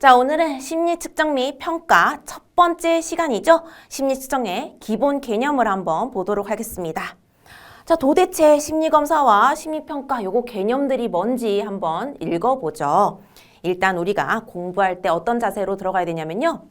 자, 오늘은 심리 측정 및 평가 첫 번째 시간이죠. 심리 측정의 기본 개념을 한번 보도록 하겠습니다. 자, 도대체 심리검사와 심리평가 요거 개념들이 뭔지 한번 읽어보죠. 일단 우리가 공부할 때 어떤 자세로 들어가야 되냐면요.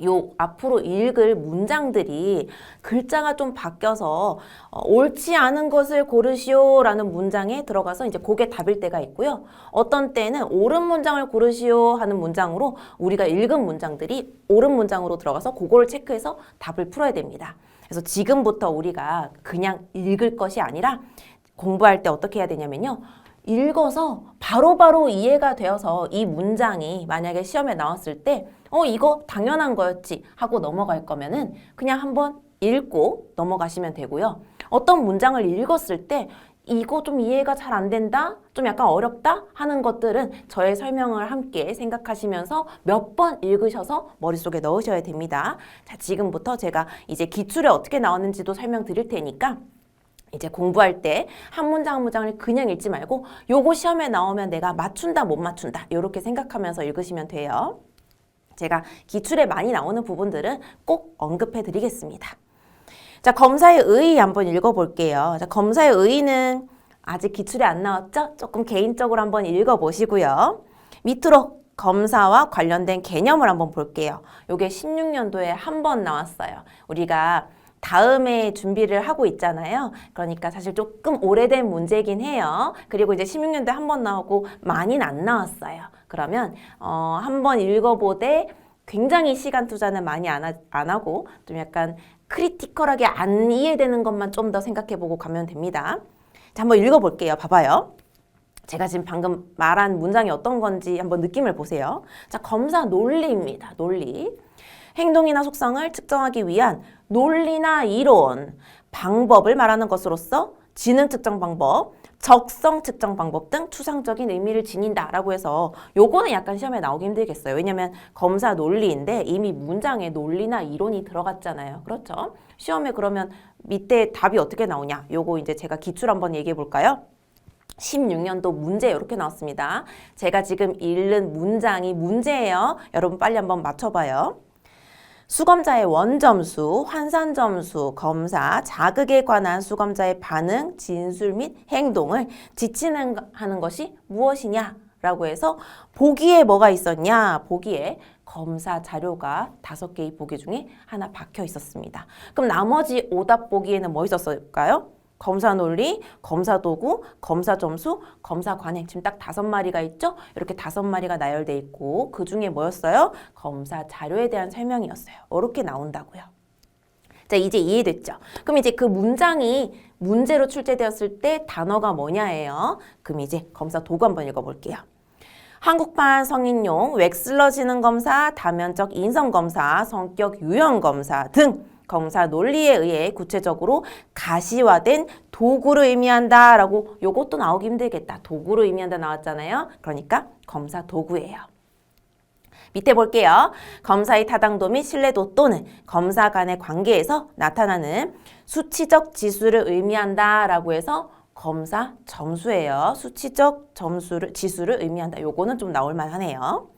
요 앞으로 읽을 문장들이 글자가 좀 바뀌어서 옳지 않은 것을 고르시오 라는 문장에 들어가서 이제 그게 답일 때가 있고요. 어떤 때는 옳은 문장을 고르시오 하는 문장으로 우리가 읽은 문장들이 옳은 문장으로 들어가서 그걸 체크해서 답을 풀어야 됩니다. 그래서 지금부터 우리가 그냥 읽을 것이 아니라 공부할 때 어떻게 해야 되냐면요. 읽어서 바로바로 이해가 되어서 이 문장이 만약에 시험에 나왔을 때 이거 당연한 거였지 하고 넘어갈 거면은 그냥 한번 읽고 넘어가시면 되고요. 어떤 문장을 읽었을 때 이거 좀 이해가 잘 안 된다? 좀 약간 어렵다? 하는 것들은 저의 설명을 함께 생각하시면서 몇 번 읽으셔서 머릿속에 넣으셔야 됩니다. 자, 지금부터 제가 이제 기출에 어떻게 나왔는지도 설명드릴 테니까 이제 공부할 때 한 문장 한 문장을 그냥 읽지 말고 요거 시험에 나오면 내가 맞춘다 못 맞춘다 이렇게 생각하면서 읽으시면 돼요. 제가 기출에 많이 나오는 부분들은 꼭 언급해 드리겠습니다. 자, 검사의 의의 한번 읽어볼게요. 자, 검사의 의의는 아직 기출에 안 나왔죠? 조금 개인적으로 한번 읽어보시고요. 밑으로 검사와 관련된 개념을 한번 볼게요. 요게 16년도에 한 번 나왔어요. 우리가 다음에 준비를 하고 있잖아요. 그러니까 사실 조금 오래된 문제이긴 해요. 그리고 이제 16년도에 한 번 나오고 많이는 안 나왔어요. 그러면 한번 읽어보되 굉장히 시간 투자는 많이 안 하고 좀 약간 크리티컬하게 안 이해되는 것만 좀 더 생각해보고 가면 됩니다. 자, 한번 읽어볼게요. 봐봐요. 제가 지금 방금 말한 문장이 어떤 건지 한번 느낌을 보세요. 자, 검사 논리입니다. 논리. 행동이나 속성을 측정하기 위한 논리나 이론, 방법을 말하는 것으로서 지능 측정 방법, 적성 측정 방법 등 추상적인 의미를 지닌다라고 해서 요거는 약간 시험에 나오기 힘들겠어요. 왜냐면 검사 논리인데 이미 문장에 논리나 이론이 들어갔잖아요. 그렇죠? 시험에 그러면 밑에 답이 어떻게 나오냐? 요거 이제 제가 기출 한번 얘기해 볼까요? 16년도 문제 이렇게 나왔습니다. 제가 지금 읽는 문장이 문제예요. 여러분 빨리 한번 맞춰봐요. 수검자의 원점수, 환산점수, 검사, 자극에 관한 수검자의 반응, 진술 및 행동을 지칭하는 것이 무엇이냐? 라고 해서 보기에 뭐가 있었냐? 보기에 검사 자료가 5개의 보기 중에 하나 박혀 있었습니다. 그럼 나머지 오답 보기에는 뭐 있었을까요? 검사 논리, 검사 도구, 검사 점수, 검사 관행. 지금 딱 5마리가 있죠? 이렇게 5마리가 나열돼 있고 그 중에 뭐였어요? 검사 자료에 대한 설명이었어요. 이렇게 나온다고요. 자, 이제 이해됐죠? 그럼 이제 그 문장이 문제로 출제되었을 때 단어가 뭐냐예요. 그럼 이제 검사 도구 한번 읽어볼게요. 한국판 성인용 웩슬러 지능 검사, 다면적 인성 검사, 성격 유형 검사 등 검사 논리에 의해 구체적으로 가시화된 도구를 의미한다 라고 요것도 나오기 힘들겠다. 도구를 의미한다 나왔잖아요. 그러니까 검사 도구예요. 밑에 볼게요. 검사의 타당도 및 신뢰도 또는 검사 간의 관계에서 나타나는 수치적 지수를 의미한다 라고 해서 검사 점수예요. 수치적 지수를 의미한다. 요거는 좀 나올 만하네요.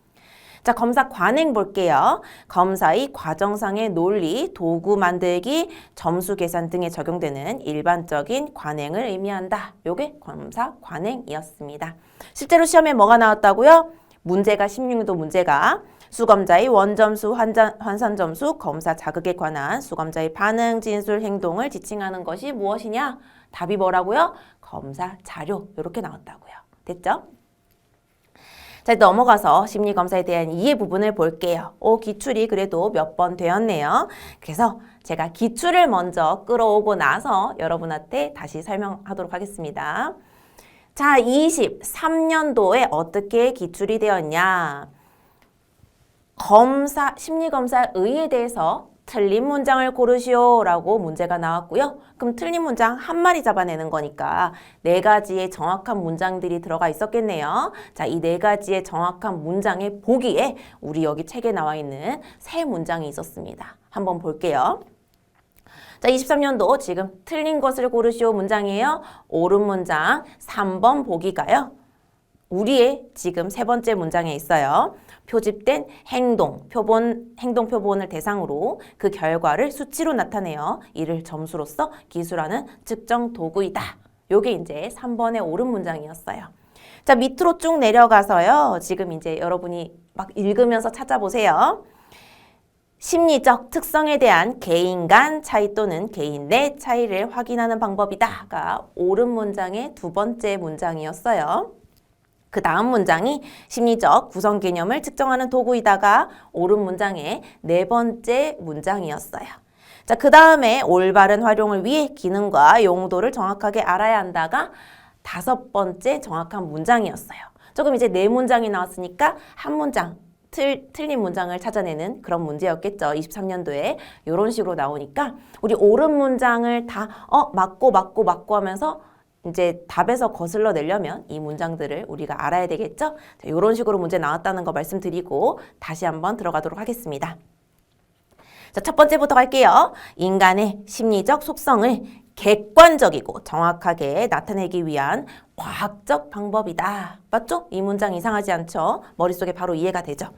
자, 검사 관행 볼게요. 검사의 과정상의 논리, 도구 만들기, 점수 계산 등에 적용되는 일반적인 관행을 의미한다. 요게 검사 관행이었습니다. 실제로 시험에 뭐가 나왔다고요? 문제가 16년도 문제가 수검자의 원점수, 환산점수, 검사 자극에 관한 수검자의 반응, 진술, 행동을 지칭하는 것이 무엇이냐? 답이 뭐라고요? 검사 자료. 이렇게 나왔다고요. 됐죠? 자, 넘어가서 심리검사에 대한 이해 부분을 볼게요. 기출이 그래도 몇 번 되었네요. 그래서 제가 기출을 먼저 끌어오고 나서 여러분한테 다시 설명하도록 하겠습니다. 자, 23년도에 어떻게 기출이 되었냐? 심리검사 의의에 대해서 틀린 문장을 고르시오 라고 문제가 나왔고요. 그럼 틀린 문장 한 마리 잡아내는 거니까 4가지의 정확한 문장들이 들어가 있었겠네요. 자, 이 4가지의 정확한 문장의 보기에 우리 여기 책에 나와 있는 3문장이 있었습니다. 한번 볼게요. 자, 23년도 지금 틀린 것을 고르시오 문장이에요. 옳은 문장 3번 보기가요. 우리의 지금 3번째 문장에 있어요. 표집된 행동 표본을 대상으로 그 결과를 수치로 나타내어 이를 점수로서 기술하는 측정 도구이다. 요게 이제 3번의 옳은 문장이었어요. 자, 밑으로 쭉 내려가서요. 지금 이제 여러분이 막 읽으면서 찾아보세요. 심리적 특성에 대한 개인 간 차이 또는 개인 내 차이를 확인하는 방법이다가 옳은 문장의 두 번째 문장이었어요. 그 다음 문장이 심리적 구성 개념을 측정하는 도구이다가 옳은 문장의 네 번째 문장이었어요. 자, 그 다음에 올바른 활용을 위해 기능과 용도를 정확하게 알아야 한다가 다섯 번째 정확한 문장이었어요. 조금 이제 네 문장이 나왔으니까 한 문장 틀린 문장을 찾아내는 그런 문제였겠죠. 23년도에 이런 식으로 나오니까 우리 옳은 문장을 다 맞고 하면서 이제 답에서 거슬러 내려면 이 문장들을 우리가 알아야 되겠죠. 자, 이런 식으로 문제 나왔다는 거 말씀드리고 다시 한번 들어가도록 하겠습니다. 자, 첫 번째부터 갈게요. 인간의 심리적 속성을 객관적이고 정확하게 나타내기 위한 과학적 방법이다. 맞죠? 이 문장 이상하지 않죠? 머릿속에 바로 이해가 되죠?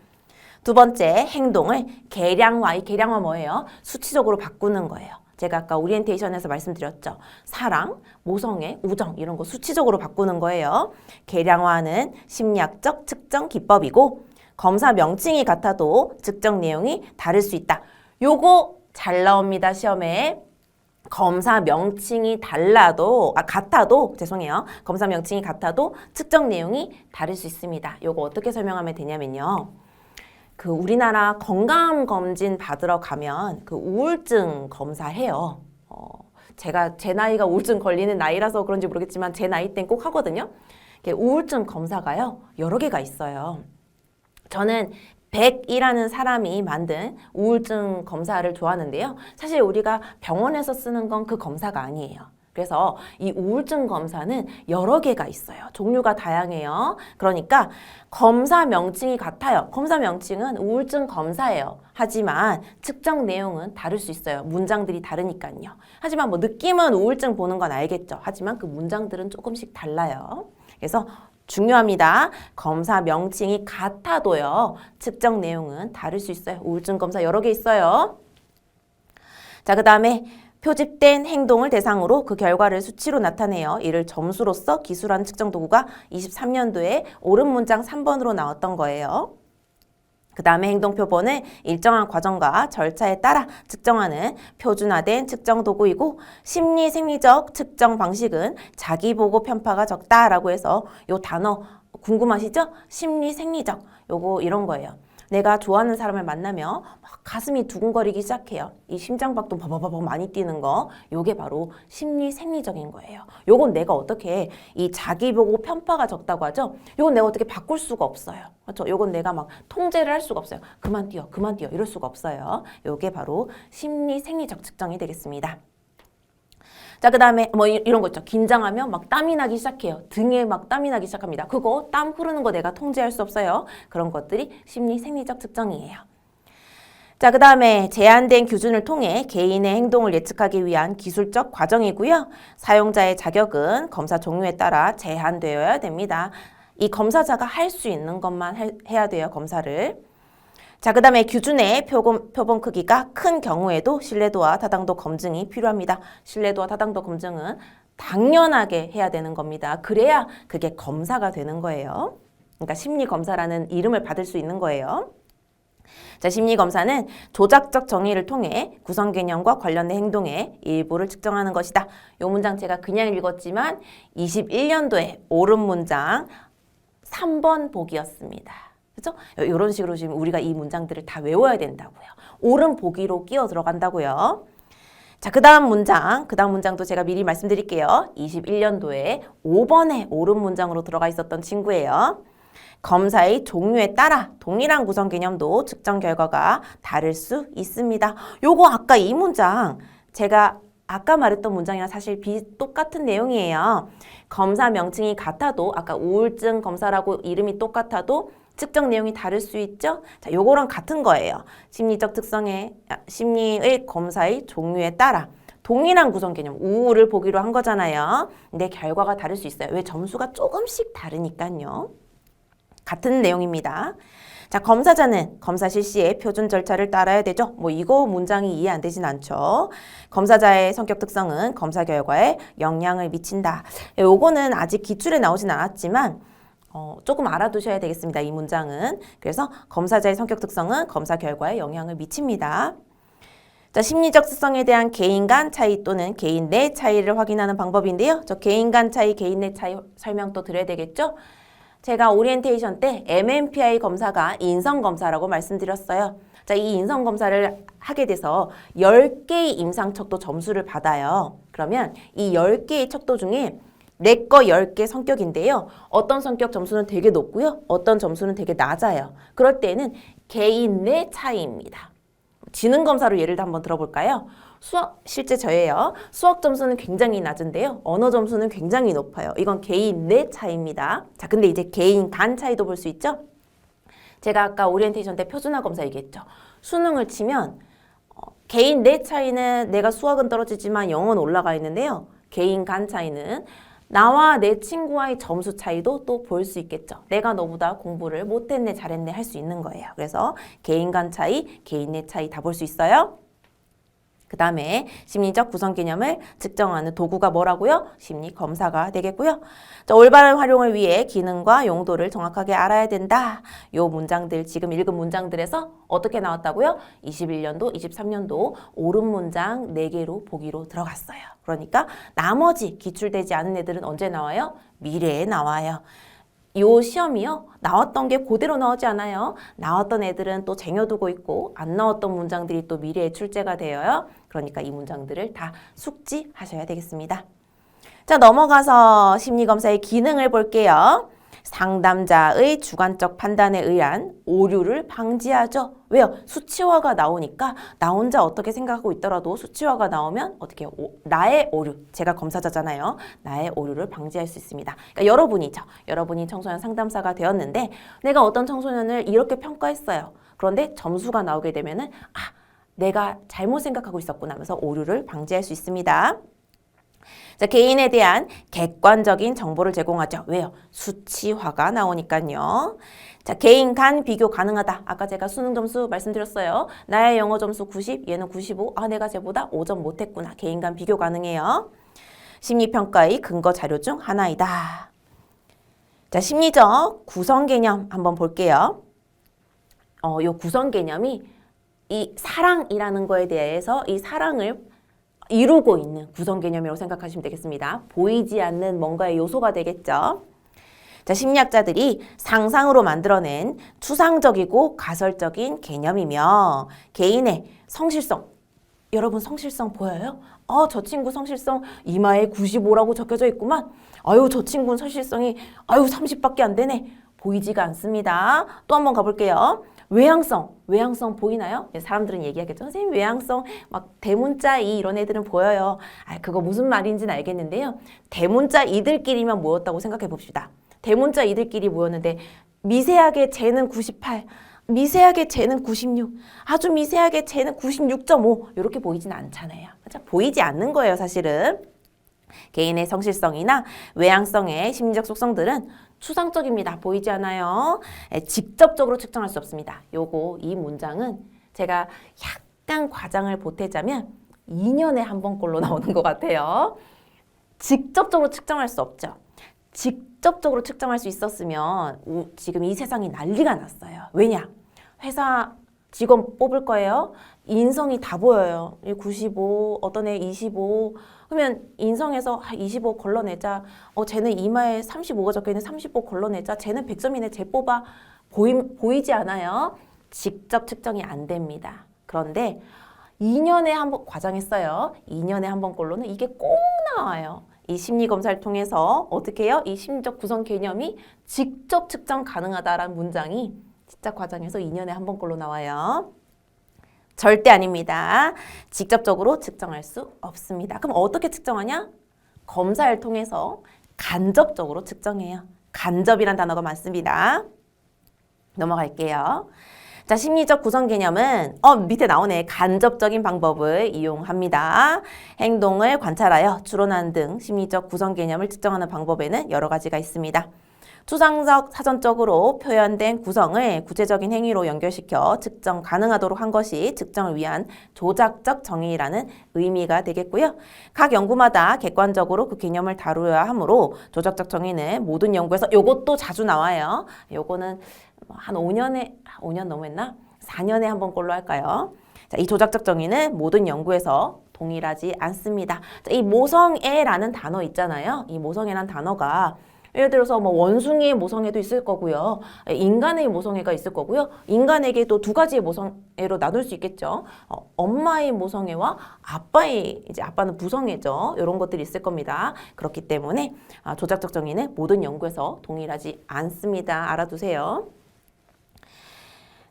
두 번째, 행동을 계량화. 이 계량화 뭐예요? 수치적으로 바꾸는 거예요. 제가 아까 오리엔테이션에서 말씀드렸죠. 사랑, 모성애, 우정 이런 거 수치적으로 바꾸는 거예요. 계량화는 심리학적 측정 기법이고 검사 명칭이 같아도 측정 내용이 다를 수 있다. 요거 잘 나옵니다, 시험에. 검사 명칭이 같아도 검사 명칭이 같아도 측정 내용이 다를 수 있습니다. 요거 어떻게 설명하면 되냐면요. 그 우리나라 건강검진 받으러 가면 그 우울증 검사해요. 제 나이가 우울증 걸리는 나이라서 그런지 모르겠지만 제 나이 땐 꼭 하거든요. 우울증 검사가요, 여러 개가 있어요. 저는 100이라는 사람이 만든 우울증 검사를 좋아하는데요. 사실 우리가 병원에서 쓰는 건 그 검사가 아니에요. 그래서 이 우울증 검사는 여러 개가 있어요. 종류가 다양해요. 그러니까 검사 명칭이 같아요. 검사 명칭은 우울증 검사예요. 하지만 측정 내용은 다를 수 있어요. 문장들이 다르니까요. 하지만 뭐 느낌은 우울증 보는 건 알겠죠. 하지만 그 문장들은 조금씩 달라요. 그래서 중요합니다. 검사 명칭이 같아도요, 측정 내용은 다를 수 있어요. 우울증 검사 여러 개 있어요. 자, 그 다음에 표집된 행동을 대상으로 그 결과를 수치로 나타내어 이를 점수로서 기술하는 측정 도구가 23년도에 옳은 문장 3번으로 나왔던 거예요. 그 다음에 행동표본은 일정한 과정과 절차에 따라 측정하는 표준화된 측정 도구이고 심리생리적 측정 방식은 자기보고 편파가 적다라고 해서 요 단어 궁금하시죠? 심리생리적 요거 이런 거예요. 내가 좋아하는 사람을 만나면 막 가슴이 두근거리기 시작해요. 이 심장박도 바바바바 많이 뛰는 거, 요게 바로 심리생리적인 거예요. 요건 내가 어떻게 이 자기보고 편파가 적다고 하죠? 요건 내가 어떻게 바꿀 수가 없어요. 그렇죠? 요건 내가 막 통제를 할 수가 없어요. 그만 뛰어 이럴 수가 없어요. 요게 바로 심리생리적 측정이 되겠습니다. 자, 그 다음에 뭐 이런 거 있죠. 긴장하면 막 땀이 나기 시작해요. 등에 막 땀이 나기 시작합니다. 그거 땀 흐르는 거 내가 통제할 수 없어요. 그런 것들이 심리생리적 측정이에요. 자, 그 다음에 제한된 기준을 통해 개인의 행동을 예측하기 위한 기술적 과정이고요. 사용자의 자격은 검사 종류에 따라 제한되어야 됩니다. 이 검사자가 할 수 있는 것만 해야 돼요, 검사를. 자, 그 다음에 기준의 표본 크기가 큰 경우에도 신뢰도와 타당도 검증이 필요합니다. 신뢰도와 타당도 검증은 당연하게 해야 되는 겁니다. 그래야 그게 검사가 되는 거예요. 그러니까 심리검사라는 이름을 받을 수 있는 거예요. 자, 심리검사는 조작적 정의를 통해 구성 개념과 관련된 행동의 일부를 측정하는 것이다. 이 문장 제가 그냥 읽었지만 21년도에 옳은 문장 3번 보기였습니다. 그렇죠? 이런 식으로 지금 우리가 이 문장들을 다 외워야 된다고요. 옳은 보기로 끼어 들어간다고요. 자, 그 다음 문장도 제가 미리 말씀드릴게요. 21년도에 5번에 옳은 문장으로 들어가 있었던 친구예요. 검사의 종류에 따라 동일한 구성 개념도 측정 결과가 다를 수 있습니다. 요거 아까 이 문장 제가 아까 말했던 문장이랑 사실 똑같은 내용이에요. 검사 명칭이 같아도 아까 우울증 검사라고 이름이 똑같아도 측정 내용이 다를 수 있죠? 자, 요거랑 같은 거예요. 심리의 검사의 종류에 따라 동일한 구성 개념, 우울을 보기로 한 거잖아요. 근데 결과가 다를 수 있어요. 왜? 점수가 조금씩 다르니까요. 같은 내용입니다. 자, 검사자는 검사 실시에 표준 절차를 따라야 되죠. 뭐 이거 문장이 이해 안 되진 않죠. 검사자의 성격 특성은 검사 결과에 영향을 미친다. 요거는 아직 기출에 나오진 않았지만 조금 알아두셔야 되겠습니다. 이 문장은. 그래서 검사자의 성격 특성은 검사 결과에 영향을 미칩니다. 자, 심리적 특성에 대한 개인 간 차이 또는 개인 내 차이를 확인하는 방법인데요. 저 개인 간 차이, 개인 내 차이 설명 또 드려야 되겠죠? 제가 오리엔테이션 때 MMPI 검사가 인성검사라고 말씀드렸어요. 자, 이 인성검사를 하게 돼서 10개의 임상척도 점수를 받아요. 그러면 이 10개의 척도 중에 내 거 10개 성격인데요. 어떤 성격 점수는 되게 높고요. 어떤 점수는 되게 낮아요. 그럴 때는 개인 내 차이입니다. 지능검사로 예를 한번 들어볼까요? 수학, 실제 저예요. 수학 점수는 굉장히 낮은데요. 언어 점수는 굉장히 높아요. 이건 개인 내 차이입니다. 자, 근데 이제 개인 간 차이도 볼 수 있죠? 제가 아까 오리엔테이션 때 표준화 검사 얘기했죠. 수능을 치면 개인 내 차이는 내가 수학은 떨어지지만 영어는 올라가 있는데요. 개인 간 차이는 나와 내 친구와의 점수 차이도 또 볼 수 있겠죠. 내가 너보다 공부를 못했네, 잘했네 할 수 있는 거예요. 그래서 개인 간 차이, 개인 내 차이 다 볼 수 있어요. 그 다음에 심리적 구성 개념을 측정하는 도구가 뭐라고요? 심리 검사가 되겠고요. 자, 올바른 활용을 위해 기능과 용도를 정확하게 알아야 된다. 요 문장들, 지금 읽은 문장들에서 어떻게 나왔다고요? 21년도, 23년도 옳은 문장 4개로 보기로 들어갔어요. 그러니까 나머지 기출되지 않은 애들은 언제 나와요? 미래에 나와요. 요 시험이요. 나왔던 게 그대로 나오지 않아요. 나왔던 애들은 또 쟁여두고 있고 안 나왔던 문장들이 또 미래에 출제가 되어요. 그러니까 이 문장들을 다 숙지하셔야 되겠습니다. 자, 넘어가서 심리검사의 기능을 볼게요. 상담자의 주관적 판단에 의한 오류를 방지하죠. 왜요? 수치화가 나오니까 나 혼자 어떻게 생각하고 있더라도 수치화가 나오면 어떻게 해요? 나의 오류, 제가 검사자잖아요. 나의 오류를 방지할 수 있습니다. 그러니까 여러분이죠. 여러분이 청소년 상담사가 되었는데 내가 어떤 청소년을 이렇게 평가했어요. 그런데 점수가 나오게 되면은 내가 잘못 생각하고 있었구나 하면서 오류를 방지할 수 있습니다. 자, 개인에 대한 객관적인 정보를 제공하죠. 왜요? 수치화가 나오니까요. 자, 개인 간 비교 가능하다. 아까 제가 수능 점수 말씀드렸어요. 나의 영어 점수 90, 얘는 95. 내가 쟤보다 5점 못했구나. 개인 간 비교 가능해요. 심리평가의 근거 자료 중 하나이다. 자, 심리적 구성 개념 한번 볼게요. 요 구성 개념이 이 사랑이라는 거에 대해서 이 사랑을 이루고 있는 구성 개념이라고 생각하시면 되겠습니다. 보이지 않는 뭔가의 요소가 되겠죠. 자, 심리학자들이 상상으로 만들어낸 추상적이고 가설적인 개념이며 개인의 성실성, 여러분 성실성 보여요? 저 친구 성실성 이마에 95라고 적혀져 있구만. 저 친구는 성실성이 30밖에 안 되네. 보이지가 않습니다. 또 한번 가볼게요. 외향성 보이나요? 사람들은 얘기하겠죠. 선생님 외향성 막 대문자 이 이런 애들은 보여요. 그거 무슨 말인지는 알겠는데요. 대문자 이들끼리만 모였다고 생각해 봅시다. 대문자 이들끼리 모였는데 미세하게 쟤는 98, 미세하게 쟤는 96, 아주 미세하게 쟤는 96.5 이렇게 보이진 않잖아요. 그렇죠? 보이지 않는 거예요, 사실은. 개인의 성실성이나 외향성의 심리적 속성들은 추상적입니다. 보이지 않아요. 직접적으로 측정할 수 없습니다. 이 문장은 제가 약간 과장을 보태자면 2년에 한 번꼴로 나오는 것 같아요. 직접적으로 측정할 수 없죠. 직접적으로 측정할 수 있었으면 지금 이 세상이 난리가 났어요. 왜냐? 회사 직원 뽑을 거예요. 인성이 다 보여요. 95, 어떤 애 25. 그러면 인성에서 25 걸러내자. 쟤는 이마에 35가 적혀있는 35 걸러내자. 쟤는 100점이네. 쟤 뽑아. 보이지 않아요. 직접 측정이 안 됩니다. 그런데 2년에 한 번 과장했어요. 2년에 한 번꼴로는 이게 꼭 나와요. 이 심리검사를 통해서 어떻게 해요? 이 심리적 구성 개념이 직접 측정 가능하다라는 문장이 진짜 과장해서 2년에 한 번꼴로 나와요. 절대 아닙니다. 직접적으로 측정할 수 없습니다. 그럼 어떻게 측정하냐? 검사를 통해서 간접적으로 측정해요. 간접이란 단어가 많습니다. 넘어갈게요. 자, 심리적 구성 개념은 밑에 나오네. 간접적인 방법을 이용합니다. 행동을 관찰하여 추론하는 등 심리적 구성 개념을 측정하는 방법에는 여러 가지가 있습니다. 추상적 사전적으로 표현된 구성을 구체적인 행위로 연결시켜 측정 가능하도록 한 것이 측정을 위한 조작적 정의라는 의미가 되겠고요. 각 연구마다 객관적으로 그 개념을 다루어야 하므로 조작적 정의는 모든 연구에서 요것도 자주 나와요. 요거는 한 5년 너무했나? 4년에 한 번 꼴로 할까요? 자, 이 조작적 정의는 모든 연구에서 동일하지 않습니다. 자, 이 모성애라는 단어 있잖아요. 이 모성애라는 단어가 예를 들어서 뭐 원숭이의 모성애도 있을 거고요. 인간의 모성애가 있을 거고요. 인간에게도 두 가지의 모성애로 나눌 수 있겠죠. 엄마의 모성애와 아빠는 부성애죠. 이런 것들이 있을 겁니다. 그렇기 때문에 조작적 정의는 모든 연구에서 동일하지 않습니다. 알아두세요.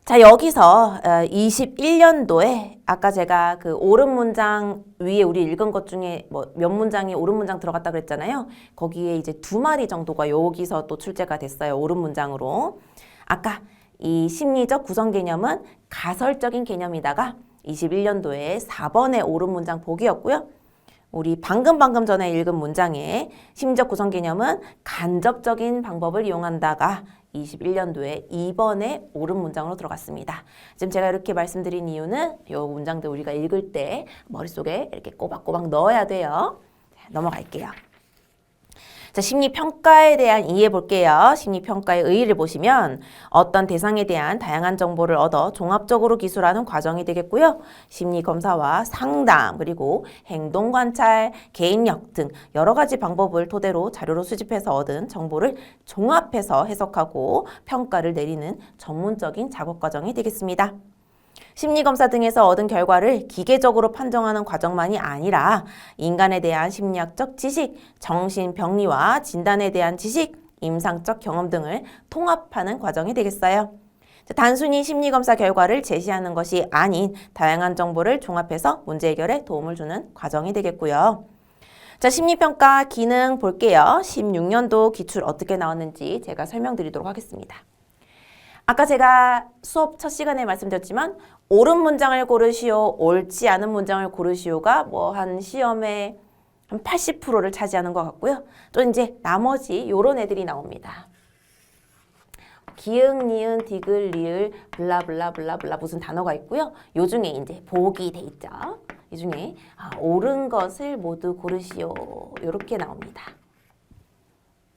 자, 여기서 21년도에 아까 제가 그 옳은 문장 위에 우리 읽은 것 중에 뭐 몇 문장이 옳은 문장 들어갔다 그랬잖아요. 거기에 이제 2마리 정도가 여기서 또 출제가 됐어요. 옳은 문장으로. 아까 이 심리적 구성 개념은 가설적인 개념이다가 21년도에 4번의 옳은 문장 보기였고요. 우리 방금 전에 읽은 문장에 심리적 구성 개념은 간접적인 방법을 이용한다가 21년도에 2번에 옳은 문장으로 들어갔습니다. 지금 제가 이렇게 말씀드린 이유는 이 문장들 우리가 읽을 때 머릿속에 이렇게 꼬박꼬박 넣어야 돼요. 자, 넘어갈게요. 자, 심리평가에 대한 이해 볼게요. 심리평가의 의의를 보시면 어떤 대상에 대한 다양한 정보를 얻어 종합적으로 기술하는 과정이 되겠고요. 심리검사와 상담, 그리고 행동관찰, 개인력 등 여러 가지 방법을 토대로 자료로 수집해서 얻은 정보를 종합해서 해석하고 평가를 내리는 전문적인 작업 과정이 되겠습니다. 심리검사 등에서 얻은 결과를 기계적으로 판정하는 과정만이 아니라 인간에 대한 심리학적 지식, 정신병리와 진단에 대한 지식, 임상적 경험 등을 통합하는 과정이 되겠어요. 단순히 심리검사 결과를 제시하는 것이 아닌 다양한 정보를 종합해서 문제 해결에 도움을 주는 과정이 되겠고요. 자, 심리평가 기능 볼게요. 16년도 기출 어떻게 나왔는지 제가 설명드리도록 하겠습니다. 아까 제가 수업 첫 시간에 말씀드렸지만 옳은 문장을 고르시오, 옳지 않은 문장을 고르시오가 뭐 한 시험에 한 80%를 차지하는 것 같고요. 또 이제 나머지 요런 애들이 나옵니다. 기응, 니은, 디귿, 리을, 블라블라블라블라 무슨 단어가 있고요. 요 중에 이제 복이 돼 있죠. 이 중에 옳은 것을 모두 고르시오. 요렇게 나옵니다.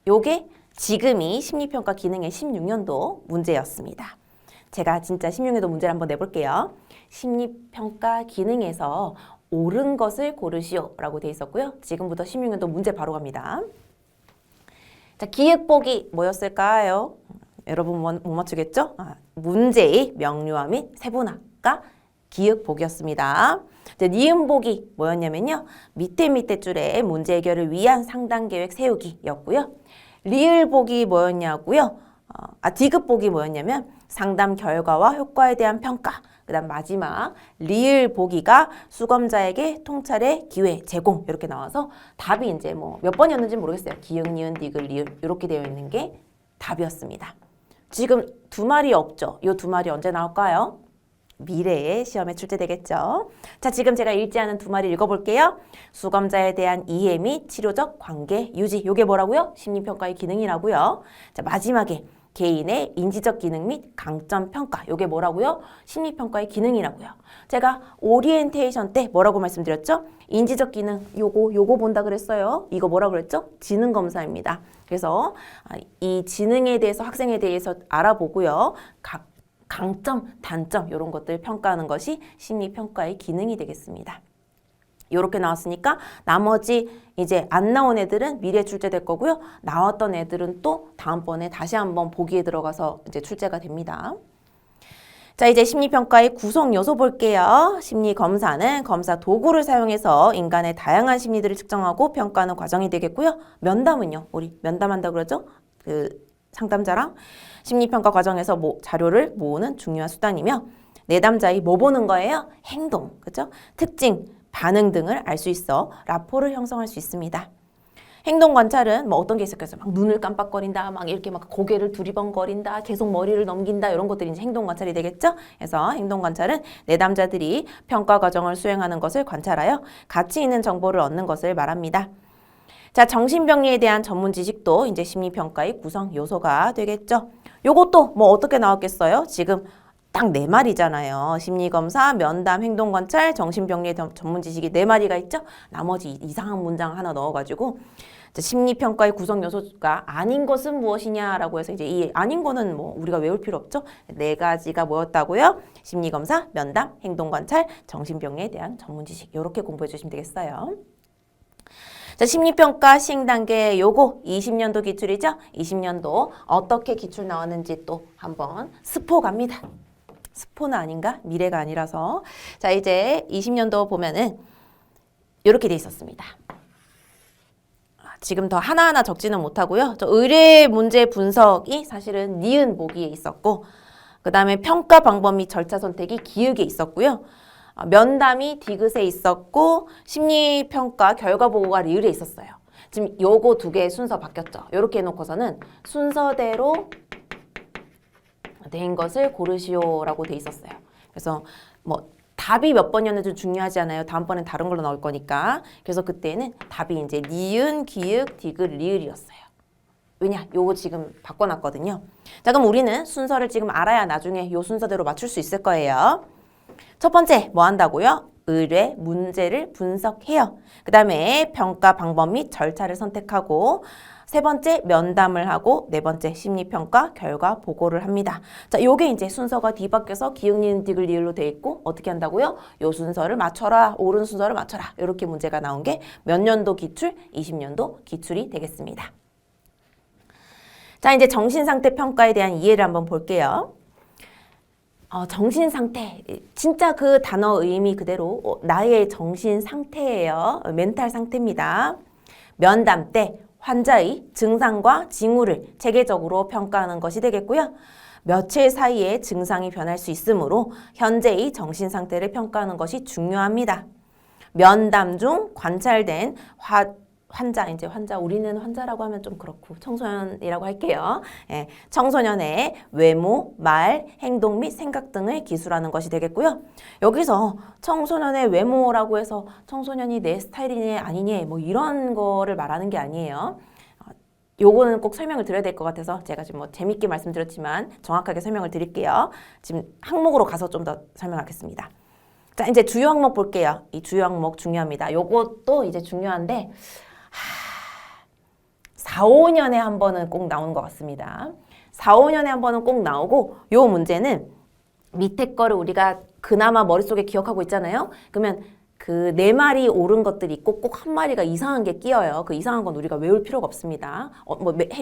요게 지금이 심리평가 기능의 16년도 문제였습니다. 제가 진짜 16년도 문제를 한번 내볼게요. 심리평가 기능에서 옳은 것을 고르시오 라고 돼 있었고요. 지금부터 16년도 문제 바로 갑니다. 자, 기획보기 뭐였을까요? 여러분 못 맞추겠죠? 문제의 명료화 및 세분화가 기획보기였습니다. 니은보기 뭐였냐면요. 밑에 줄에 문제 해결을 위한 상담계획 세우기였고요. 리을보기 뭐였냐고요? 디귿보기 뭐였냐면 상담 결과와 효과에 대한 평가. 그 다음 마지막 리을보기가 수검자에게 통찰의 기회 제공 이렇게 나와서 답이 이제 뭐 몇 번이었는지 모르겠어요. 기응, 니은, 디귿, 리을 이렇게 되어 있는 게 답이었습니다. 지금 2마리 없죠? 이 2마리 언제 나올까요? 미래의 시험에 출제되겠죠. 자, 지금 제가 읽지 않은 2마리 읽어볼게요. 수검자에 대한 이해 및 치료적 관계 유지. 요게 뭐라고요? 심리평가의 기능이라고요. 자, 마지막에 개인의 인지적 기능 및 강점 평가. 요게 뭐라고요? 심리평가의 기능이라고요. 제가 오리엔테이션 때 뭐라고 말씀드렸죠? 인지적 기능 요거 본다 그랬어요. 이거 뭐라고 그랬죠? 지능 검사입니다. 그래서 이 지능에 대해서 학생에 대해서 알아보고요. 강점, 단점 이런 것들 평가하는 것이 심리평가의 기능이 되겠습니다. 이렇게 나왔으니까 나머지 이제 안 나온 애들은 미래에 출제될 거고요. 나왔던 애들은 또 다음번에 다시 한번 보기에 들어가서 이제 출제가 됩니다. 자, 이제 심리평가의 구성 요소 볼게요. 심리검사는 검사 도구를 사용해서 인간의 다양한 심리들을 측정하고 평가하는 과정이 되겠고요. 면담은요. 우리 면담한다 그러죠? 그 상담자랑 심리평가 과정에서 자료를 모으는 중요한 수단이며 내담자의 뭐 보는 거예요? 행동, 그렇죠? 특징, 반응 등을 알 수 있어 라포를 형성할 수 있습니다. 행동 관찰은 뭐 어떤 게 있을까요? 막 눈을 깜빡거린다, 막 이렇게 막 고개를 두리번거린다, 계속 머리를 넘긴다 이런 것들이 이제 행동 관찰이 되겠죠? 그래서 행동 관찰은 내담자들이 평가 과정을 수행하는 것을 관찰하여 가치 있는 정보를 얻는 것을 말합니다. 자, 정신병리에 대한 전문 지식도 이제 심리평가의 구성 요소가 되겠죠. 요것도 뭐 어떻게 나왔겠어요? 지금 딱 네 마리잖아요. 심리검사, 면담, 행동관찰, 정신병리의 전문 지식이 네 마리가 있죠. 나머지 이상한 문장 하나 넣어가지고 심리평가의 구성 요소가 아닌 것은 무엇이냐라고 해서 이제 이 아닌 거는 뭐 우리가 외울 필요 없죠. 네 가지가 뭐였다고요? 심리검사, 면담, 행동관찰, 정신병리에 대한 전문 지식 이렇게 공부해 주시면 되겠어요. 자, 심리평가 시행 단계 요거 20년도 기출이죠. 20년도 어떻게 기출 나왔는지 또 한번 스포 갑니다. 스포는 아닌가? 미래가 아니라서. 자, 이제 20년도 보면은 이렇게 돼 있었습니다. 지금 더 하나하나 적지는 못하고요. 저 의뢰 문제 분석이 사실은 니은 보기에 있었고, 그 다음에 평가 방법 및 절차 선택이 기역에 있었고요. 면담이 디귿에 있었고, 심리평가 결과 보고가 리을에 있었어요. 지금 요거 두 개의 순서 바뀌었죠. 요렇게 해놓고서는 순서대로 된 것을 고르시오라고 돼 있었어요. 그래서 뭐 답이 몇 번이었는지 중요하지 않아요. 다음번엔 다른 걸로 나올 거니까. 그래서 그때는 답이 이제 니은, 기역, 디귿, 리을이었어요. 왜냐? 요거 지금 바꿔놨거든요. 자, 그럼 우리는 순서를 지금 알아야 나중에 요 순서대로 맞출 수 있을 거예요. 첫 번째 뭐 한다고요? 의뢰 문제를 분석해요. 그 다음에 평가 방법 및 절차를 선택하고, 세 번째 면담을 하고, 네 번째 심리평가 결과 보고를 합니다. 자, 요게 이제 순서가 뒤바뀌어서 기역, 니은, 디귿, 리을로 돼 있고 어떻게 한다고요? 요 순서를 맞춰라, 옳은 순서를 맞춰라. 이렇게 문제가 나온 게 몇 년도 기출? 20년도 기출이 되겠습니다. 자, 이제 정신상태 평가에 대한 이해를 한번 볼게요. 정신상태, 진짜 그 단어 의미 그대로 나의 정신상태예요. 멘탈 상태입니다. 면담 때 환자의 증상과 징후를 체계적으로 평가하는 것이 되겠고요. 며칠 사이에 증상이 변할 수 있으므로 현재의 정신 상태를 평가하는 것이 중요합니다. 면담 중 관찰된 환자, 우리는 환자라고 하면 좀 그렇고 청소년이라고 할게요. 예, 청소년의 외모, 말, 행동 및 생각 등을 기술하는 것이 되겠고요. 여기서 청소년의 외모라고 해서 청소년이 내 스타일이니 아니니 뭐 이런 거를 말하는 게 아니에요. 요거는 꼭 설명을 드려야 될 것 같아서 제가 지금 뭐 재밌게 말씀드렸지만 정확하게 설명을 드릴게요. 지금 항목으로 가서 좀 더 설명하겠습니다. 자, 이제 주요 항목 볼게요. 이 주요 항목 중요합니다. 요것도 이제 중요한데 4, 5년에 한 번은 꼭 나오는 것 같습니다. 4, 5년에 한 번은 꼭 나오고, 요 문제는 밑에 거를 우리가 그나마 머릿속에 기억하고 있잖아요. 그러면 그 네 마리 옳은 것들이 있고 꼭 한 마리가 이상한 게 끼어요. 그 이상한 건 우리가 외울 필요가 없습니다.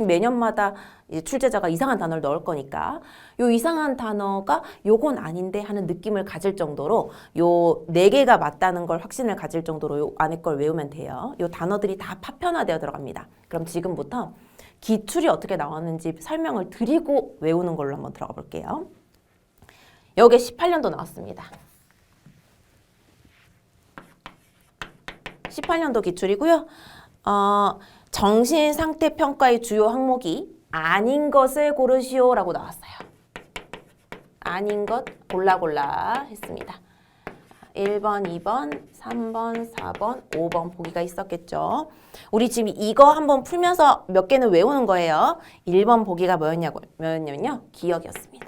매년마다 이제 출제자가 이상한 단어를 넣을 거니까 요 이상한 단어가 요건 아닌데 하는 느낌을 가질 정도로 요 네 개가 맞다는 걸 확신을 가질 정도로 요 안에 걸 외우면 돼요. 요 단어들이 다 파편화되어 들어갑니다. 그럼 지금부터 기출이 어떻게 나왔는지 설명을 드리고 외우는 걸로 한번 들어가 볼게요. 요게 18년도 나왔습니다. 18년도 기출이고요. 정신상태평가의 주요 항목이 아닌 것을 고르시오라고 나왔어요. 아닌 것 골라 했습니다. 1번, 2번, 3번, 4번, 5번 보기가 있었겠죠. 우리 지금 이거 한번 풀면서 몇 개는 외우는 거예요. 1번 보기가 뭐였냐면요. 기억이었습니다.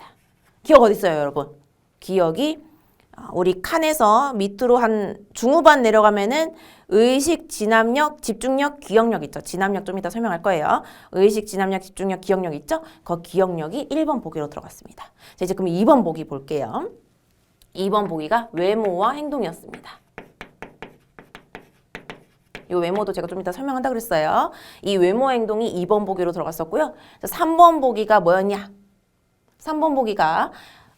기억 어디 있어요, 여러분? 기억이 우리 칸에서 밑으로 한 중후반 내려가면은 의식, 진압력, 집중력, 기억력 있죠. 진압력 좀 이따 설명할 거예요. 의식, 진압력, 집중력, 기억력 있죠. 그 기억력이 1번 보기로 들어갔습니다. 자, 이제 그럼 2번 보기 볼게요. 2번 보기가 외모와 행동이었습니다. 이 외모도 제가 좀 이따 설명한다 그랬어요. 이 외모 행동이 2번 보기로 들어갔었고요. 3번 보기가 뭐였냐? 3번 보기가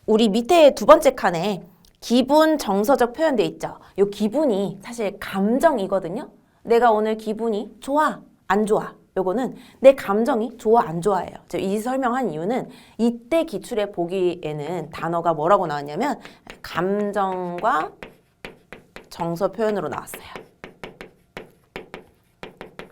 우리 밑에 두 번째 칸에 기분 정서적 표현돼 있죠. 이 기분이 사실 감정이거든요. 내가 오늘 기분이 좋아, 안 좋아. 요거는 내 감정이 좋아, 안 좋아예요. 이 설명한 이유는 이때 기출에 보기에는 단어가 뭐라고 나왔냐면 감정과 정서 표현으로 나왔어요.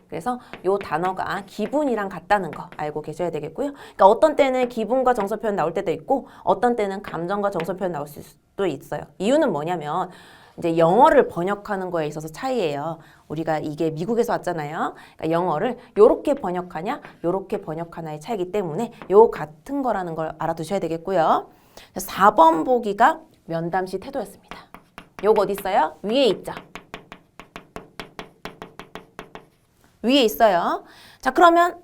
그래서 요 단어가 기분이랑 같다는 거 알고 계셔야 되겠고요. 그러니까 어떤 때는 기분과 정서 표현 나올 때도 있고 어떤 때는 감정과 정서 표현 나올 수도 있어요. 이유는 뭐냐면 이제 영어를 번역하는 거에 있어서 차이예요. 우리가 이게 미국에서 왔잖아요. 그러니까 영어를 요렇게 번역하냐, 요렇게 번역하나의 차이기 때문에 요 같은 거라는 걸 알아두셔야 되겠고요. 4번 보기가 면담시 태도였습니다. 요거 어디 있어요? 위에 있죠. 위에 있어요. 자, 그러면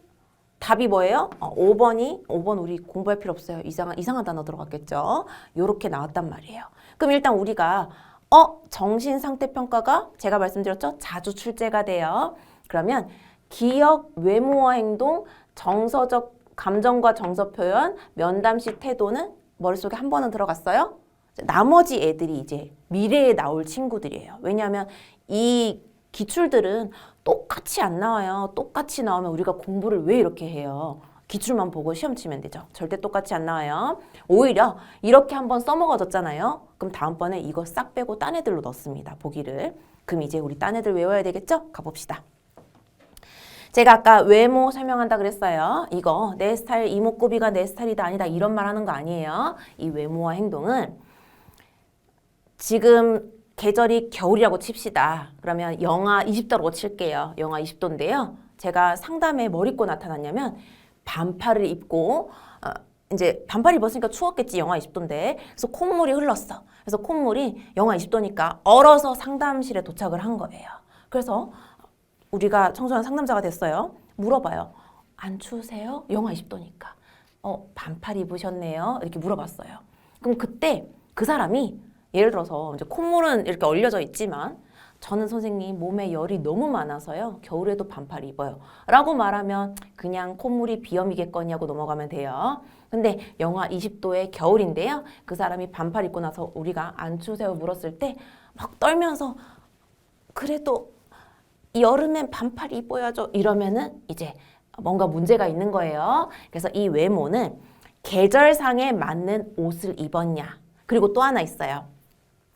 답이 뭐예요? 5번 우리 공부할 필요 없어요. 이상한 단어 들어갔겠죠? 요렇게 나왔단 말이에요. 그럼 일단 우리가 정신상태평가가 제가 말씀드렸죠? 자주 출제가 돼요. 그러면 기억, 외모와 행동, 정서적 감정과 정서 표현, 면담시 태도는 머릿속에 한 번은 들어갔어요? 나머지 애들이 이제 미래에 나올 친구들이에요. 왜냐하면 이 기출들은 똑같이 안 나와요. 똑같이 나오면 우리가 공부를 왜 이렇게 해요? 기출만 보고 시험 치면 되죠. 절대 똑같이 안 나와요. 오히려 이렇게 한번 써먹어졌잖아요. 그럼 다음번에 이거 싹 빼고 딴 애들로 넣습니다. 보기를. 그럼 이제 우리 딴 애들 외워야 되겠죠? 가봅시다. 제가 아까 외모 설명한다 그랬어요. 이거 내 스타일, 이목구비가 내 스타일이다 아니다 이런 말 하는 거 아니에요. 이 외모와 행동은 지금 계절이 겨울이라고 칩시다. 그러면 영하 20도라고 칠게요. 영하 20도인데요. 제가 상담에 뭘 입고 나타났냐면 반팔을 입고 이제 반팔 입었으니까 추웠겠지. 영하 20도인데. 그래서 콧물이 흘렀어. 그래서 콧물이 영하 20도니까 얼어서 상담실에 도착을 한 거예요. 그래서 우리가 청소년 상담자가 됐어요. 물어봐요. 안 추우세요? 영하 20도니까. 반팔 입으셨네요. 이렇게 물어봤어요. 그럼 그때 그 사람이 예를 들어서 이제 콧물은 이렇게 얼려져 있지만 저는 선생님 몸에 열이 너무 많아서요. 겨울에도 반팔 입어요. 라고 말하면 그냥 콧물이 비염이겠거니 하고 넘어가면 돼요. 근데 영하 20도의 겨울인데요. 그 사람이 반팔 입고 나서 우리가 안 추우세요 물었을 때 막 떨면서 그래도 여름엔 반팔 입어야죠. 이러면은 이제 뭔가 문제가 있는 거예요. 그래서 이 외모는 계절상에 맞는 옷을 입었냐. 그리고 또 하나 있어요.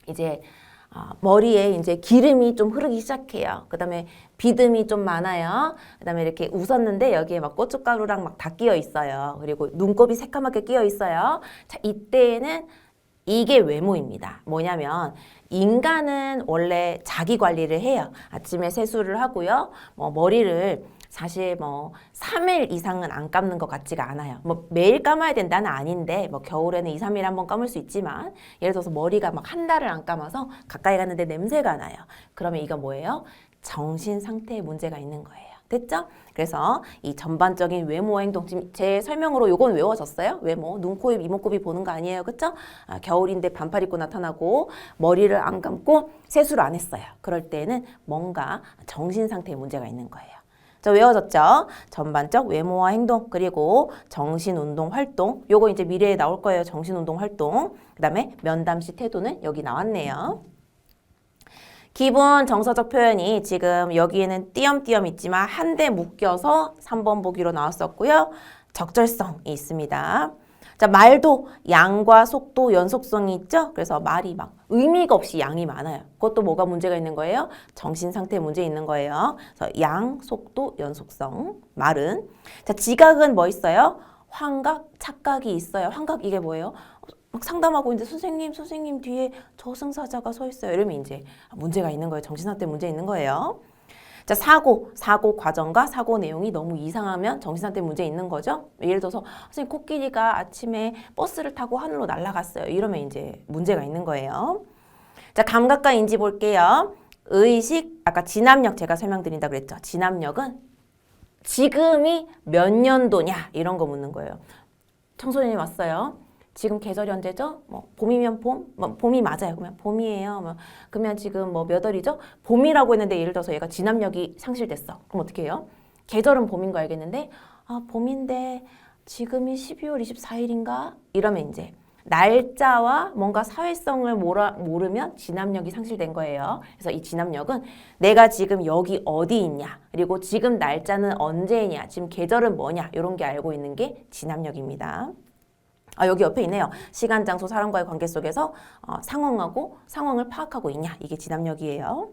이제 머리에 이제 기름이 좀 흐르기 시작해요. 그 다음에 비듬이 좀 많아요. 그 다음에 이렇게 웃었는데 여기에 막 고춧가루랑 막 다 끼어 있어요. 그리고 눈곱이 새까맣게 끼어 있어요. 자, 이때에는 이게 외모입니다. 뭐냐면 인간은 원래 자기 관리를 해요. 아침에 세수를 하고요. 머리를 사실 3일 이상은 안 감는 것 같지가 않아요. 매일 감아야 된다는 아닌데 겨울에는 2, 3일 한번 감을 수 있지만 예를 들어서 머리가 막 한 달을 안 감아서 가까이 갔는데 냄새가 나요. 그러면 이거 뭐예요? 정신 상태에 문제가 있는 거예요. 됐죠? 그래서 이 전반적인 외모 행동, 지금 제 설명으로 요건 외워졌어요? 외모, 눈, 코, 입, 이목구비 보는 거 아니에요. 그쵸? 겨울인데 반팔 입고 나타나고 머리를 안 감고 세수를 안 했어요. 그럴 때는 뭔가 정신 상태에 문제가 있는 거예요. 자, 외워졌죠? 전반적 외모와 행동, 그리고 정신운동 활동. 요거 이제 미래에 나올 거예요. 정신운동 활동. 그 다음에 면담시 태도는 여기 나왔네요. 기본 정서적 표현이 지금 여기에는 띄엄띄엄 있지만 한데 묶여서 3번 보기로 나왔었고요. 적절성이 있습니다. 자, 말도 양과 속도, 연속성이 있죠? 그래서 말이 막 의미가 없이 양이 많아요. 그것도 뭐가 문제가 있는 거예요? 정신 상태에 문제 있는 거예요. 그래서 양, 속도, 연속성, 말은. 자, 지각은 뭐 있어요? 환각, 착각이 있어요. 환각 이게 뭐예요? 막 상담하고 있는데 선생님 뒤에 저승사자가 서 있어요. 이러면 이제 문제가 있는 거예요. 정신 상태에 문제 있는 거예요. 자, 사고 과정과 사고 내용이 너무 이상하면 정신상태 문제 있는 거죠. 예를 들어서 선생님 코끼리가 아침에 버스를 타고 하늘로 날아갔어요. 이러면 이제 문제가 있는 거예요. 자, 감각과 인지 볼게요. 의식, 아까 진압력 제가 설명드린다 그랬죠. 진압력은 지금이 몇 년도냐 이런 거 묻는 거예요. 청소년이 왔어요. 지금 계절이 언제죠? 봄이면 봄? 봄이 맞아요. 그러면 봄이에요. 그러면 지금 몇 월이죠? 봄이라고 했는데 예를 들어서 얘가 진압력이 상실됐어. 그럼 어떻게 해요? 계절은 봄인 거 알겠는데 봄인데 지금이 12월 24일인가? 이러면 이제 날짜와 뭔가 사회성을 모르면 진압력이 상실된 거예요. 그래서 이 진압력은 내가 지금 여기 어디 있냐, 그리고 지금 날짜는 언제냐, 지금 계절은 뭐냐 이런 게 알고 있는 게 진압력입니다. 여기 옆에 있네요. 시간, 장소, 사람과의 관계 속에서 상황을 파악하고 있냐. 이게 진압력이에요.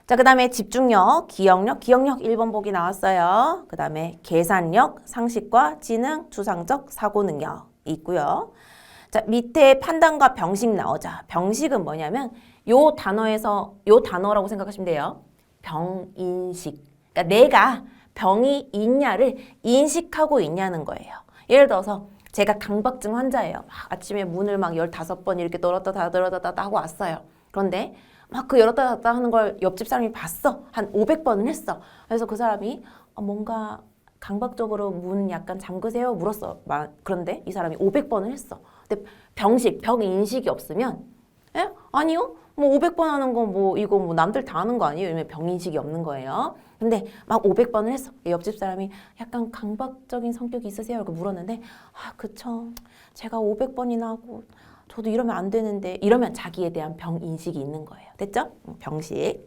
자, 그 다음에 집중력, 기억력 1번 보기 나왔어요. 그 다음에 계산력, 상식과 지능, 추상적 사고 능력이 있고요. 자, 밑에 판단과 병식 나오자. 병식은 뭐냐면 요 단어에서 요 단어라고 생각하시면 돼요. 병인식. 그러니까 내가 병이 있냐를 인식하고 있냐는 거예요. 예를 들어서 제가 강박증 환자예요. 막 아침에 문을 막 15번 이렇게 열었다 닫았다 하고 왔어요. 그런데 막 그 열었다 닫았다 하는 걸 옆집 사람이 봤어. 한 500번은 했어. 그래서 그 사람이 뭔가 강박적으로 문 약간 잠그세요 물었어. 그런데 이 사람이 500번을 했어. 근데 병인식이 없으면 아니요. 뭐 500번 하는 거 뭐 이거 뭐 남들 다 하는 거 아니에요? 왜냐면 병인식이 없는 거예요. 근데 막 500번을 했어. 옆집 사람이 약간 강박적인 성격이 있으세요? 이렇게 물었는데 그쵸. 제가 500번이나 하고 저도 이러면 안 되는데 이러면 자기에 대한 병인식이 있는 거예요. 됐죠? 병식.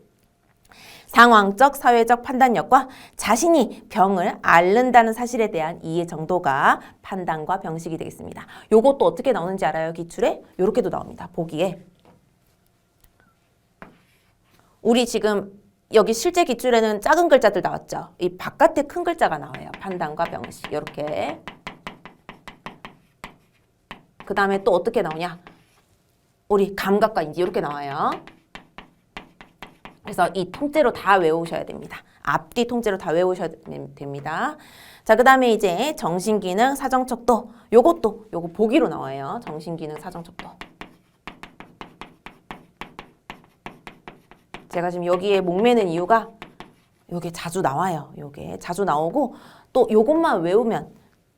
상황적, 사회적 판단력과 자신이 병을 앓는다는 사실에 대한 이해 정도가 판단과 병식이 되겠습니다. 요것도 어떻게 나오는지 알아요? 기출에? 요렇게도 나옵니다. 보기에. 우리 지금 여기 실제 기출에는 작은 글자들 나왔죠? 이 바깥에 큰 글자가 나와요. 판단과 병식. 요렇게. 그 다음에 또 어떻게 나오냐? 우리 감각과 인지 이렇게 나와요. 그래서 이 통째로 다 외우셔야 됩니다. 앞뒤 통째로 다 외우셔야 됩니다. 자, 그 다음에 이제 정신기능, 사정척도. 요거 보기로 나와요. 정신기능, 사정척도. 제가 지금 여기에 목매는 이유가 요게 자주 나와요. 요게 자주 나오고 또 요것만 외우면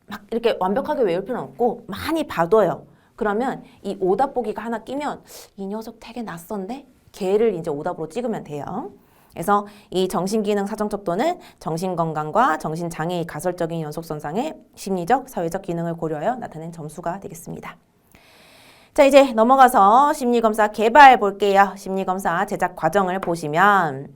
막 이렇게 완벽하게 외울 필요는 없고 많이 봐둬요. 그러면 이 오답 보기가 하나 끼면 이 녀석 되게 낯선데? 걔를 이제 오답으로 찍으면 돼요. 그래서 이 정신기능 사정척도는 정신건강과 정신장애의 가설적인 연속선상의 심리적, 사회적 기능을 고려하여 나타낸 점수가 되겠습니다. 자, 이제 넘어가서 심리검사 개발 볼게요. 심리검사 제작 과정을 보시면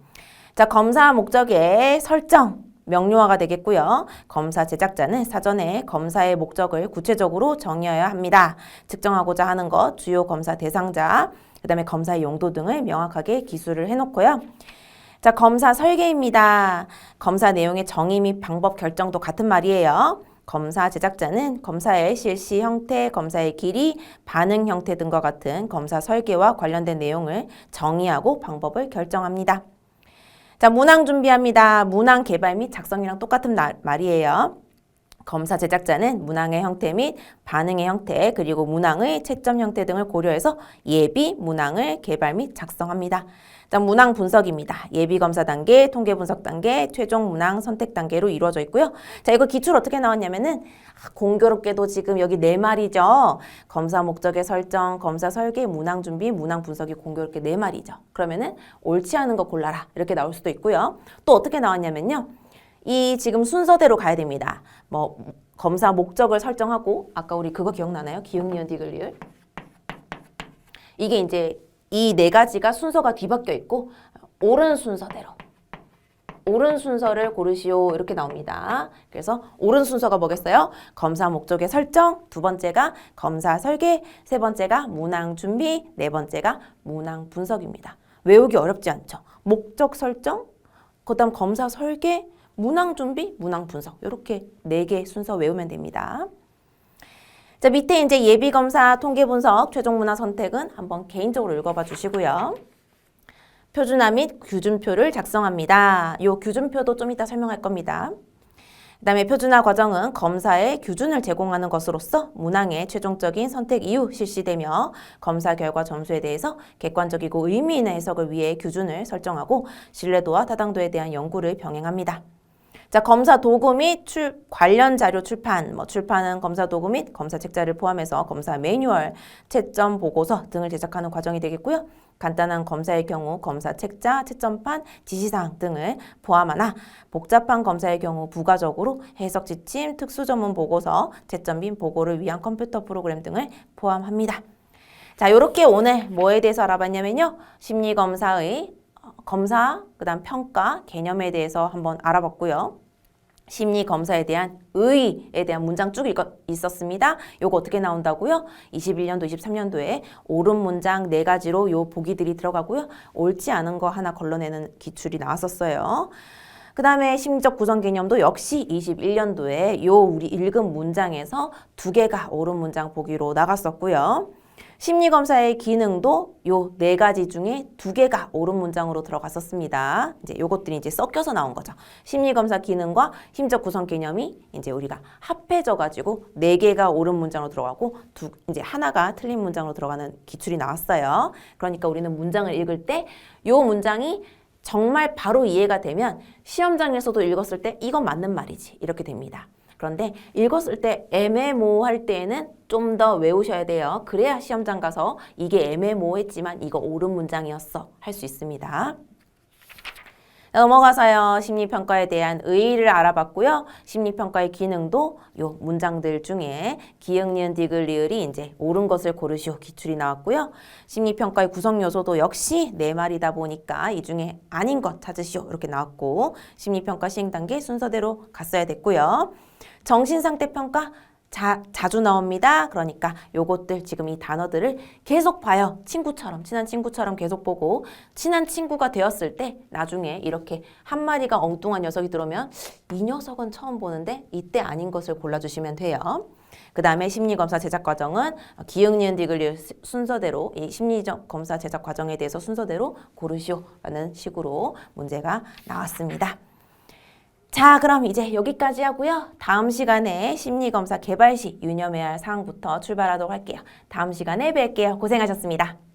자, 검사 목적의 설정, 명료화가 되겠고요. 검사 제작자는 사전에 검사의 목적을 구체적으로 정의해야 합니다. 측정하고자 하는 것, 주요 검사 대상자, 그 다음에 검사의 용도 등을 명확하게 기술을 해놓고요. 자, 검사 설계입니다. 검사 내용의 정의 및 방법 결정도 같은 말이에요. 검사 제작자는 검사의 실시 형태, 검사의 길이, 반응 형태 등과 같은 검사 설계와 관련된 내용을 정의하고 방법을 결정합니다. 자, 문항 준비합니다. 문항 개발 및 작성이랑 똑같은 말이에요. 검사 제작자는 문항의 형태 및 반응의 형태 그리고 문항의 채점 형태 등을 고려해서 예비 문항을 개발 및 작성합니다. 자, 문항 분석입니다. 예비 검사 단계, 통계 분석 단계, 최종 문항 선택 단계로 이루어져 있고요. 자, 이거 기출 어떻게 나왔냐면은 공교롭게도 지금 여기 네 말이죠. 검사 목적의 설정, 검사 설계, 문항 준비, 문항 분석이 공교롭게 네 말이죠. 그러면은 옳지 않은 거 골라라 이렇게 나올 수도 있고요. 또 어떻게 나왔냐면요. 이 지금 순서대로 가야 됩니다. 뭐 검사 목적을 설정하고 아까 우리 그거 기억나나요? 기역, 니은, 디귿, 리을. 이게 이제 이 네 가지가 순서가 뒤바뀌어 있고 옳은 순서를 고르시오 이렇게 나옵니다. 그래서 옳은 순서가 뭐겠어요? 검사 목적의 설정, 두 번째가 검사 설계, 세 번째가 문항 준비, 네 번째가 문항 분석입니다. 외우기 어렵지 않죠? 목적 설정, 그다음 검사 설계, 문항 준비, 문항 분석 이렇게 4개 순서 외우면 됩니다. 자, 밑에 이제 예비 검사, 통계 분석, 최종 문항 선택은 한번 개인적으로 읽어봐 주시고요. 표준화 및 규준표를 작성합니다. 이 규준표도 좀 이따 설명할 겁니다. 그 다음에 표준화 과정은 검사의 규준을 제공하는 것으로서 문항의 최종적인 선택 이후 실시되며 검사 결과 점수에 대해서 객관적이고 의미 있는 해석을 위해 규준을 설정하고 신뢰도와 타당도에 대한 연구를 병행합니다. 자, 검사 도구 및 관련 자료 출판, 출판은 검사 도구 및 검사 책자를 포함해서 검사 매뉴얼, 채점 보고서 등을 제작하는 과정이 되겠고요. 간단한 검사의 경우 검사 책자, 채점판, 지시사항 등을 포함하나 복잡한 검사의 경우 부가적으로 해석 지침, 특수 전문 보고서, 채점 및 보고를 위한 컴퓨터 프로그램 등을 포함합니다. 자, 요렇게 오늘 뭐에 대해서 알아봤냐면요. 심리검사의 검사, 그 다음 평가, 개념에 대해서 한번 알아봤고요. 심리검사에 대한 의의에 대한 문장 쭉 있었습니다. 요거 어떻게 나온다고요? 21년도, 23년도에 옳은 문장 4가지로 요 보기들이 들어가고요. 옳지 않은 거 하나 걸러내는 기출이 나왔었어요. 그 다음에 심리적 구성 개념도 역시 21년도에 요 우리 읽은 문장에서 2개가 옳은 문장 보기로 나갔었고요. 심리검사의 기능도 요 네 가지 중에 두 개가 옳은 문장으로 들어갔었습니다. 이제 요것들이 이제 섞여서 나온 거죠. 심리검사 기능과 힘적 구성 개념이 이제 우리가 합해져 가지고 네 개가 옳은 문장으로 들어가고 이제 하나가 틀린 문장으로 들어가는 기출이 나왔어요. 그러니까 우리는 문장을 읽을 때 요 문장이 정말 바로 이해가 되면 시험장에서도 읽었을 때 이건 맞는 말이지 이렇게 됩니다. 그런데 읽었을 때 애매모호할 때에는 좀 더 외우셔야 돼요. 그래야 시험장 가서 이게 애매모호했지만 이거 옳은 문장이었어 할 수 있습니다. 넘어가서요. 심리평가에 대한 의의를 알아봤고요. 심리평가의 기능도 요 문장들 중에 기역, 니은, 디귿, 리을이 이제 옳은 것을 고르시오 기출이 나왔고요. 심리평가의 구성 요소도 역시 네 말이다 보니까 이 중에 아닌 것 찾으시오 이렇게 나왔고 심리평가 시행 단계 순서대로 갔어야 됐고요. 정신상태평가 자주 나옵니다. 그러니까 요것들 지금 이 단어들을 계속 봐요. 친구처럼, 친한 친구처럼 계속 보고 친한 친구가 되었을 때 나중에 이렇게 한 마리가 엉뚱한 녀석이 들어오면 이 녀석은 처음 보는데 이때 아닌 것을 골라주시면 돼요. 그 다음에 심리검사 제작 과정은 기역, 니은, 디귿, 리을 순서대로 이 심리검사 제작 과정에 대해서 순서대로 고르시오라는 식으로 문제가 나왔습니다. 자, 그럼 이제 여기까지 하고요. 다음 시간에 심리검사 개발 시 유념해야 할 사항부터 출발하도록 할게요. 다음 시간에 뵐게요. 고생하셨습니다.